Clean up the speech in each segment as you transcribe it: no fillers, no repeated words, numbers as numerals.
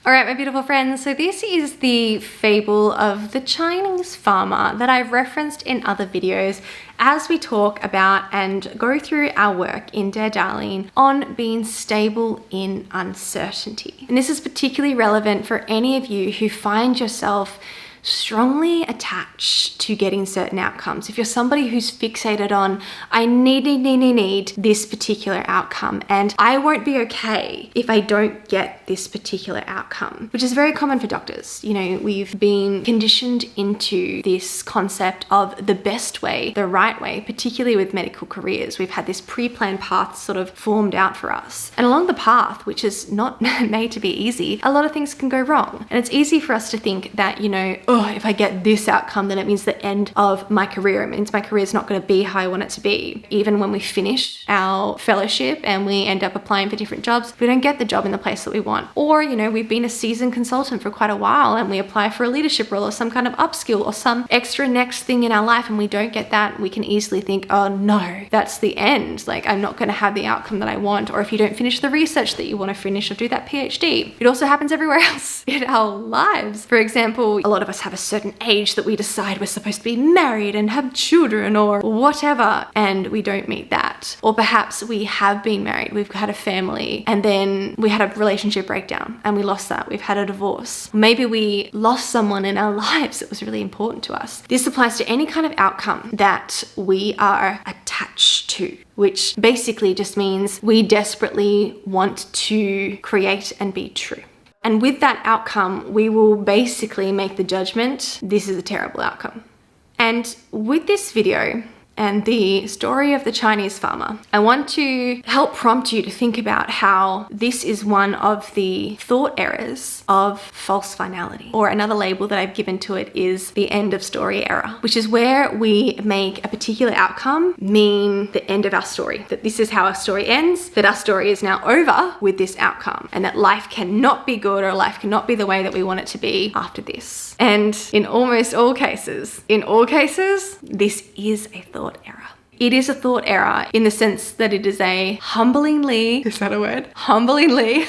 All right, my beautiful friends, so this is the fable of the Chinese farmer that I've referenced in other videos as we talk about and go through our work in Dear Darling on being stable in uncertainty. And this is particularly relevant for any of you who find yourself strongly attached to getting certain outcomes. If you're somebody who's fixated on, I need this particular outcome, and I won't be okay if I don't get this particular outcome, which is very common for doctors. You know, we've been conditioned into this concept of the best way, the right way, particularly with medical careers. We've had this pre-planned path sort of formed out for us. And along the path, which is not made to be easy, a lot of things can go wrong. And it's easy for us to think that, you know, oh, if I get this outcome, then it means the end of my career. It means my career is not going to be how I want it to be. Even when we finish our fellowship and we end up applying for different jobs, we don't get the job in the place that we want. Or, you know, we've been a seasoned consultant for quite a while and we apply for a leadership role or some kind of upskill or some extra next thing in our life and we don't get that. We can easily think, oh no, that's the end. Like, I'm not going to have the outcome that I want. Or if you don't finish the research that you want to finish or do that PhD. It also happens everywhere else in our lives. For example, a lot of us have a certain age that we decide we're supposed to be married and have children or whatever, and we don't meet that. Or perhaps we have been married, we've had a family, and then we had a relationship breakdown and we lost that. We've had a divorce. Maybe we lost someone in our lives that was really important to us. This applies to any kind of outcome that we are attached to, which basically just means we desperately want to create and be true. And with that outcome, we will basically make the judgment, this is a terrible outcome. And with this video and the story of the Chinese farmer, I want to help prompt you to think about how this is one of the thought errors of false finality. Or another label that I've given to it is the end of story error, which is where we make a particular outcome mean the end of our story. That this is how our story ends, that our story is now over with this outcome, and that life cannot be good or life cannot be the way that we want it to be after this. And in almost all cases, this is a thought error. It is a thought error in the sense that it is a humblingly, is that a word? Humblingly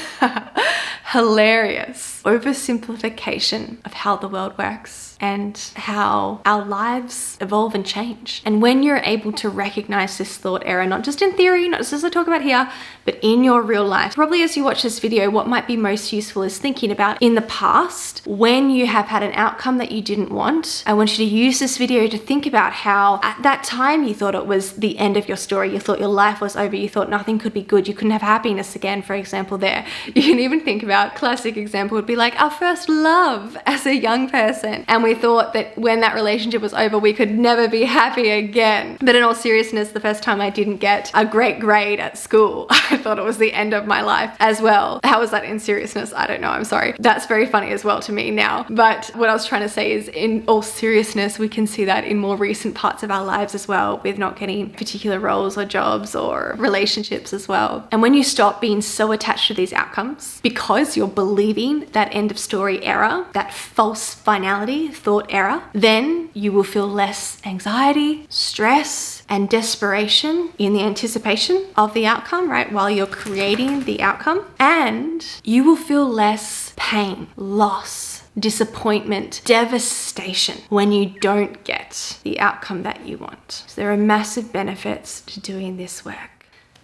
hilarious oversimplification of how the world works and how our lives evolve and change. And when you're able to recognize this thought error, not just in theory, not just as I talk about here, but in your real life, probably as you watch this video, what might be most useful is thinking about in the past, when you have had an outcome that you didn't want. I want you to use this video to think about how at that time you thought it was the end of your story. You thought your life was over. You thought nothing could be good. You couldn't have happiness again, for example, there. You can even think about, classic example would be like our first love as a young person. And we thought that when that relationship was over, we could never be happy again. But in all seriousness, the first time I didn't get a great grade at school, I thought it was the end of my life as well. How was that in seriousness? I don't know, I'm sorry. That's very funny as well to me now. But what I was trying to say is, in all seriousness, we can see that in more recent parts of our lives as well, with not getting particular roles or jobs or relationships as well. And when you stop being so attached to these outcomes because you're believing that end of story error, that false finality thought error, then you will feel less anxiety, stress, and desperation in the anticipation of the outcome, right? While you're creating the outcome, and you will feel less pain, loss, disappointment, devastation when you don't get the outcome that you want. So there are massive benefits to doing this work.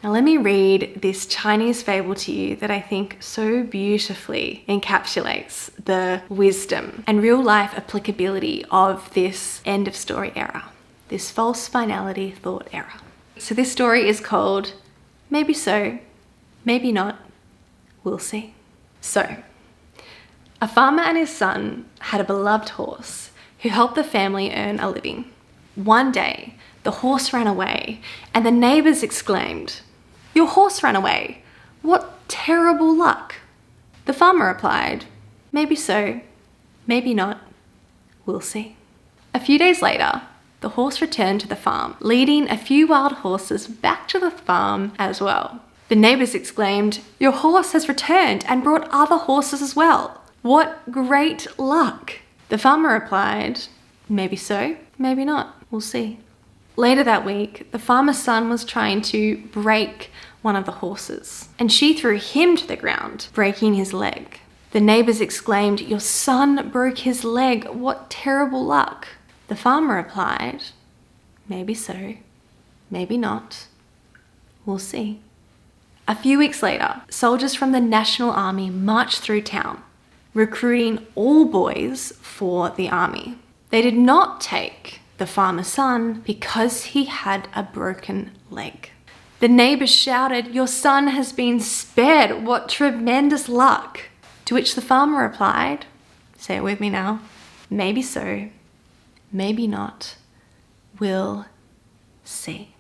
Now let me read this Chinese fable to you that I think so beautifully encapsulates the wisdom and real life applicability of this end of story error, this false finality thought error. So this story is called Maybe So, Maybe Not, We'll See. So, a farmer and his son had a beloved horse who helped the family earn a living. One day, the horse ran away and the neighbors exclaimed, "Your horse ran away. What terrible luck." The farmer replied, "Maybe so, maybe not. We'll see." A few days later, the horse returned to the farm, leading a few wild horses back to the farm as well. The neighbors exclaimed, "Your horse has returned and brought other horses as well. What great luck." The farmer replied, "Maybe so, maybe not. We'll see." Later that week, the farmer's son was trying to break one of the horses, and she threw him to the ground, breaking his leg. The neighbors exclaimed, "Your son broke his leg. What terrible luck." The farmer replied, "Maybe so, maybe not. We'll see." A few weeks later, soldiers from the National Army marched through town, recruiting all boys for the army. They did not take the farmer's son because he had a broken leg. The neighbors shouted, "Your son has been spared. What tremendous luck." To which the farmer replied, say it with me now, "Maybe so, maybe not. We'll see."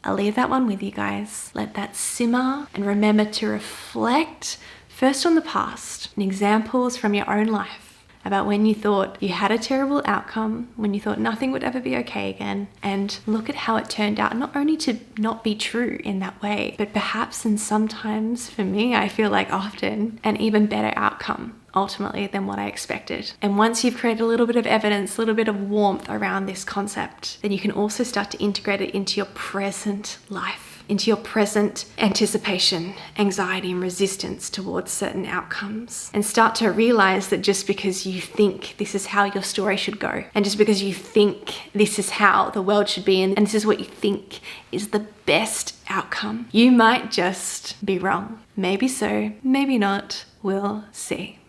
I'll leave that one with you guys. Let that simmer and remember to reflect first on the past and examples from your own life about when you thought you had a terrible outcome, when you thought nothing would ever be okay again, and look at how it turned out, not only to not be true in that way, but perhaps, and sometimes for me, I feel like often, an even better outcome ultimately than what I expected. And once you've created a little bit of evidence, a little bit of warmth around this concept, then you can also start to integrate it into your present life, into your present anticipation, anxiety, and resistance towards certain outcomes, and start to realize that just because you think this is how your story should go, and just because you think this is how the world should be, and this is what you think is the best outcome, you might just be wrong. Maybe so, maybe not. We'll see.